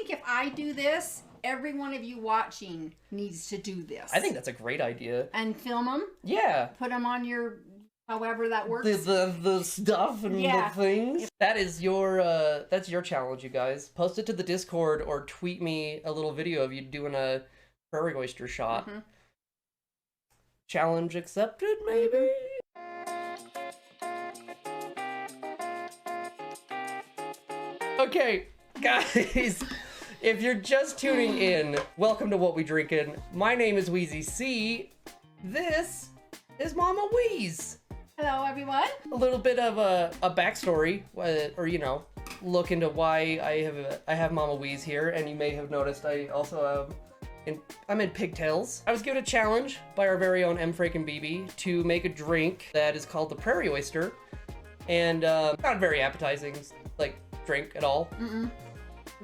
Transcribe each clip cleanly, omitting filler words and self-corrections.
think if I do this, every one of you watching needs to do this. I think that's a great idea. And film them. Yeah. Put them on your, however that works. The stuff and the things. That is your, that's your challenge, you guys. Post it to the Discord or tweet me a little video of you doing a Prairie Oyster shot. Mm-hmm. Challenge accepted, maybe? Okay, guys, if you're just tuning in, welcome to What We Drinkin. My name is Wheezy-C. This is Momma Wheeze. Hello, everyone. A little bit of a backstory, or you know, look into why I have Momma Wheeze here, and you may have noticed I also I'm in pigtails. I was given a challenge by our very own M. Frake and BB to make a drink that is called the Prairie Oyster, and not very appetizing, like drink at all.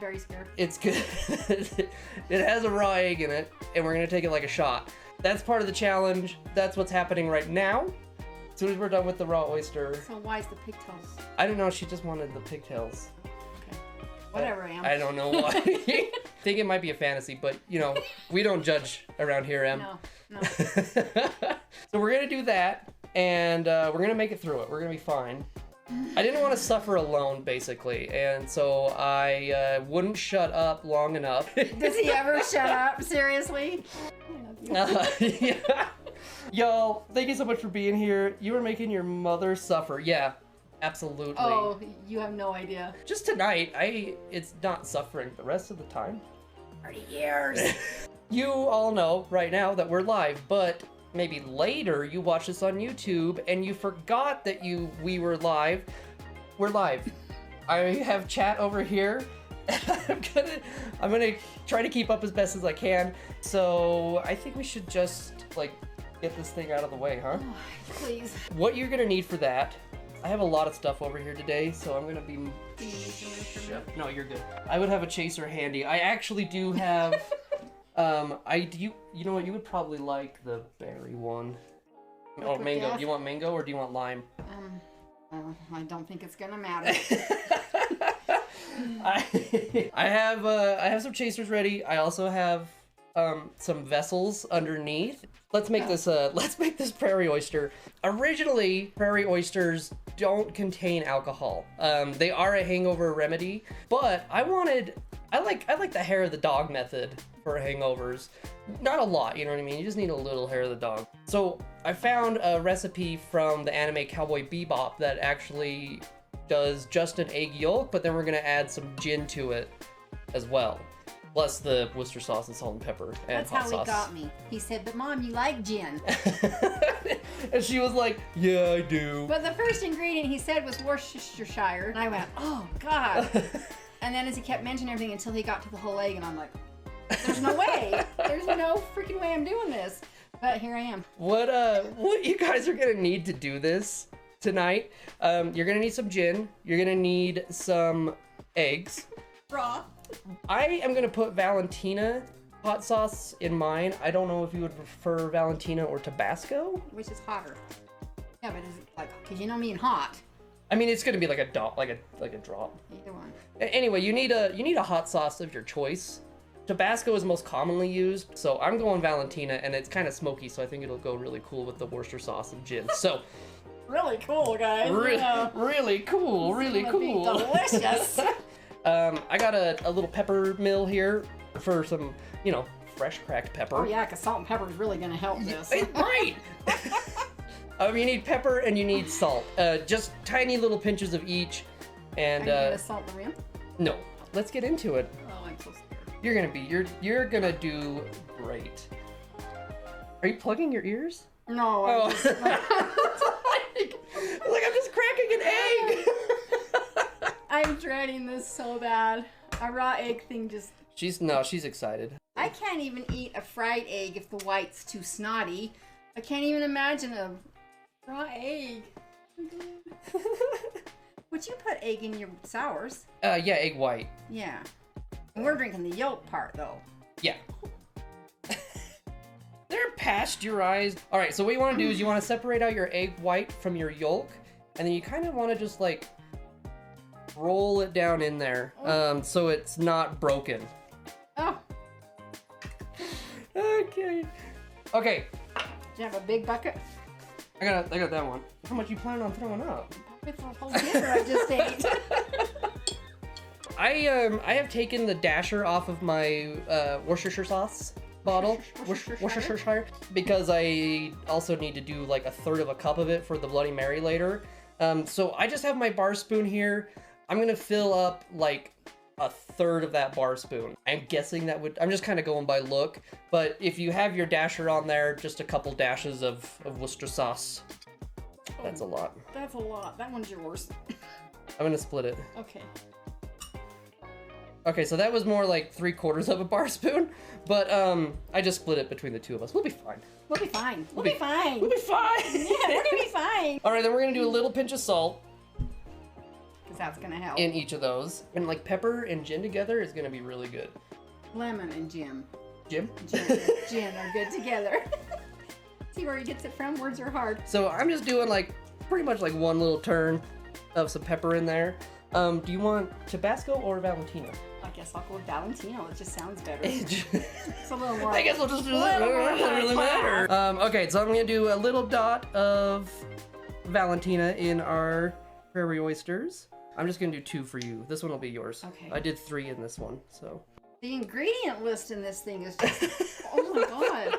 Very scared. It's good. It has a raw egg in it, and we're gonna take it like a shot. That's part of the challenge. That's what's happening right now. As soon as we're done with the raw oyster. So why is the pigtails? I don't know. She just wanted the pigtails. Okay. Whatever, Em. I don't know why. I think it might be a fantasy, but you know, we don't judge around here, Em. No. So we're gonna do that, and we're gonna make it through it. We're gonna be fine. I didn't want to suffer alone, basically, and so I wouldn't shut up long enough. Does he ever shut up? Seriously? Yeah. Y'all, thank you so much for being here. You were making your mother suffer. Yeah, absolutely. Oh, you have no idea. Just tonight, it's not suffering. The rest of the time, 30 years. You all know right now that we're live, but maybe later you watch this on YouTube and you forgot that we were live. We're live. I have chat over here. I'm gonna try to keep up as best as I can. So I think we should just get this thing out of the way, huh? Oh, please. What you're gonna need for that, I have a lot of stuff over here today, so I'm gonna be... No, you're good. I would have a chaser handy. I actually do have... you know what, you would probably like the berry one. Oh, mango. Do you want mango or do you want lime? I don't think it's gonna matter. I have some chasers ready. I also have some vessels underneath. Let's make this Prairie Oyster. Originally, Prairie Oysters don't contain alcohol. They are a hangover remedy, but I like the hair of the dog method for hangovers. Not a lot, you know what I mean? You just need a little hair of the dog. So I found a recipe from the anime Cowboy Bebop that actually does just an egg yolk, but then we're gonna add some gin to it as well. Plus the Worcester sauce and salt and pepper and That's hot how sauce. he got me. He said, but Mom, you like gin. And she was like, yeah, I do. But the first ingredient he said was Worcestershire. And I went, oh, God. And then as he kept mentioning everything until he got to the whole egg, and I'm like, there's no way. There's no freaking way I'm doing this. But here I am. What you guys are gonna need to do this tonight, you're gonna need some gin. You're gonna need some eggs. Raw. I am gonna put Valentina hot sauce in mine. I don't know if you would prefer Valentina or Tabasco. Which is hotter? Yeah, but is it because you know me and hot. I mean, it's gonna be like a drop. Either one. Anyway, you need a hot sauce of your choice. Tabasco is most commonly used, so I'm going Valentina, and it's kind of smoky, so I think it'll go really cool with the Worcester sauce and gin. So. Really cool, guys. Really cool. Really cool. Delicious. I got a little pepper mill here for some, fresh cracked pepper. Oh yeah, because salt and pepper is really gonna help this. Right. You need pepper and you need salt. Just tiny little pinches of each. And Are you gonna salt the rim? No. Let's get into it. Oh, I'm so scared. You're gonna do great. Are you plugging your ears? No. Oh. I'm just cracking an egg. I'm dreading this so bad. A raw egg thing just... She's excited. I can't even eat a fried egg if the white's too snotty. I can't even imagine a raw egg. Would you put egg in your sours? Yeah, egg white. Yeah. And we're drinking the yolk part, though. Yeah. They're pasteurized. All right, so what you want to do is you want to separate out your egg white from your yolk, and then you kind of want to just roll it down in there, so it's not broken. Oh. Okay. Okay. Do you have a big bucket? I got that one. How much you planning on throwing up? It's a whole dinner I just ate. I have taken the dasher off of my Worcestershire sauce bottle, Worcestershire, because I also need to do like a third of a cup of it for the Bloody Mary later. So I just have my bar spoon here. I'm gonna fill up like a third of that bar spoon. I'm guessing that would, I'm just kind of going by look, but if you have your dasher on there, just a couple dashes of Worcester sauce. That's a lot. That's a lot. That one's yours. I'm gonna split it. Okay. Okay, so that was more like 3/4 of a bar spoon, but I just split it between the two of us. We'll be fine. We'll be fine. We'll be fine. We'll be fine. Yeah, we're gonna be fine. All right, then we're gonna do a little pinch of salt. Because that's gonna help. In each of those. And like pepper and gin together is gonna be really good. Lemon and gin. Gin? Gin are good together. See where he gets it from? Words are hard. So I'm just doing like pretty much like one little turn of some pepper in there. Do you want Tabasco or Valentina? I guess I'll go with Valentino. It just sounds better. It's a little more. I guess we'll just do that. It doesn't really matter. Okay, so I'm gonna do a little dot of Valentina in our Prairie Oysters. I'm just gonna do 2 for you. This one will be yours. Okay. I did 3 in this one, so. The ingredient list in this thing is just, oh my god.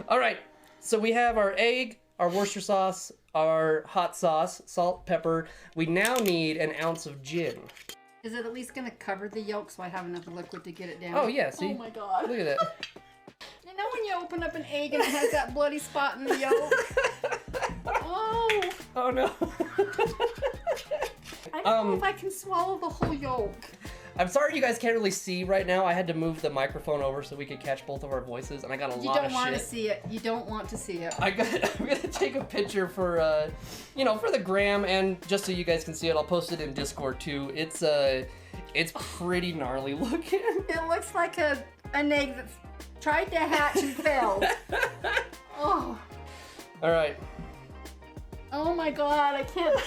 All right, so we have our egg, our Worcester sauce, our hot sauce, salt, pepper. We now need an ounce of gin. Is it at least gonna cover the yolk so I have enough liquid to get it down? Oh yeah, see? Oh my god. Look at that. You know when you open up an egg and it has that bloody spot in the yolk? Oh. Oh no. I don't know if I can swallow the whole yolk. I'm sorry you guys can't really see right now. I had to move the microphone over so we could catch both of our voices, and I got a lot of shit. You don't want to see it. You don't want to see it. I'm gonna take a picture for, for the gram, and just so you guys can see it, I'll post it in Discord too. It's pretty gnarly looking. It looks like an egg that's tried to hatch and failed. Oh. All right. Oh my god, I can't.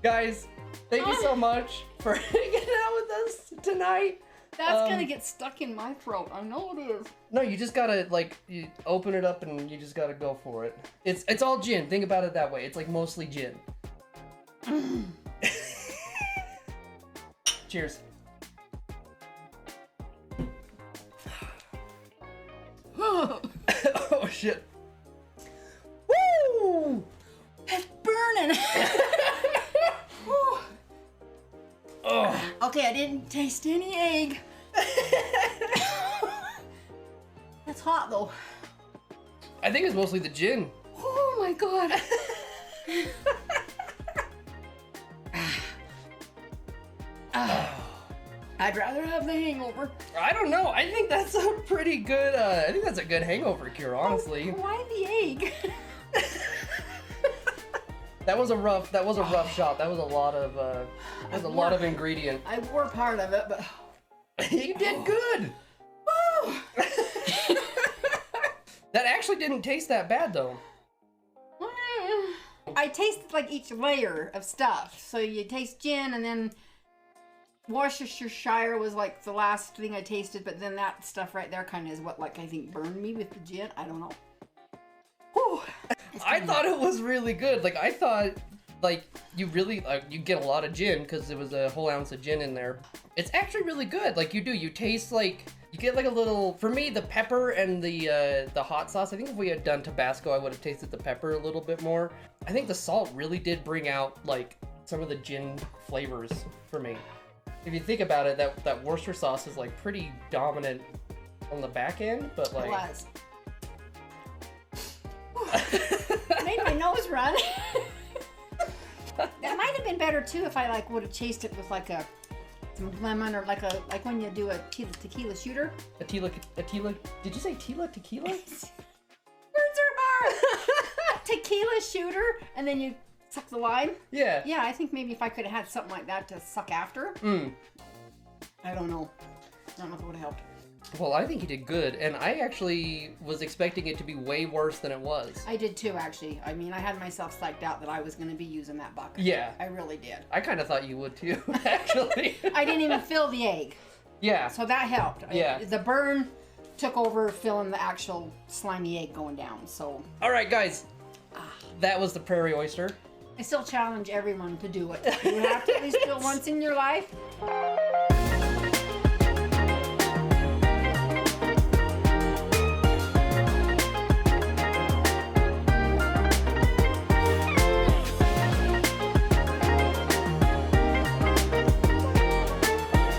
Guys, thank you so much for hanging out with us tonight. That's gonna get stuck in my throat. I know it is. No, you just gotta you open it up and you just gotta go for it. It's all gin. Think about it that way. It's like mostly gin. Cheers. Oh shit. Woo! It's burning. Oh. Okay, I didn't taste any egg. That's hot though. I think it's mostly the gin. Oh my god. I'd rather have the hangover. I don't know. I think that's a pretty good. I think that's a good hangover cure, honestly. Why the egg? That was a rough shot. That was a lot of lot of ingredient. I wore part of it, but you did good. Woo! That actually didn't taste that bad though. I tasted like each layer of stuff. So you taste gin, and then Worcestershire was like the last thing I tasted, but then that stuff right there kind of is what like I think burned me with the gin. I don't know. Whew. I thought it was really good. Like I thought, like you really you get a lot of gin because there was a whole ounce of gin in there. It's actually really good. Like you taste like you get like a little. For me, the pepper and the hot sauce. I think if we had done Tabasco, I would have tasted the pepper a little bit more. I think the salt really did bring out like some of the gin flavors for me. If you think about it, that Worcester sauce is like pretty dominant on the back end, but like. It was. Made my nose run. That might have been better too if I like would have chased it with like some lemon or like when you do a tequila shooter. A tila. Did you say tequila? Words are hard. Tequila shooter, and then you suck the lime. Yeah. Yeah, I think maybe if I could have had something like that to suck after. Mm. I don't know. I don't know if it would have helped. Well, I think you did good, and I actually was expecting it to be way worse than it was. I did too, actually. I mean, I had myself psyched out that I was going to be using that bucket. Yeah. I really did. I kind of thought you would too, actually. I didn't even fill the egg. Yeah. So that helped. Yeah. The burn took over filling the actual slimy egg going down, so. All right, guys. That was the Prairie Oyster. I still challenge everyone to do it. You have to at least do it once in your life.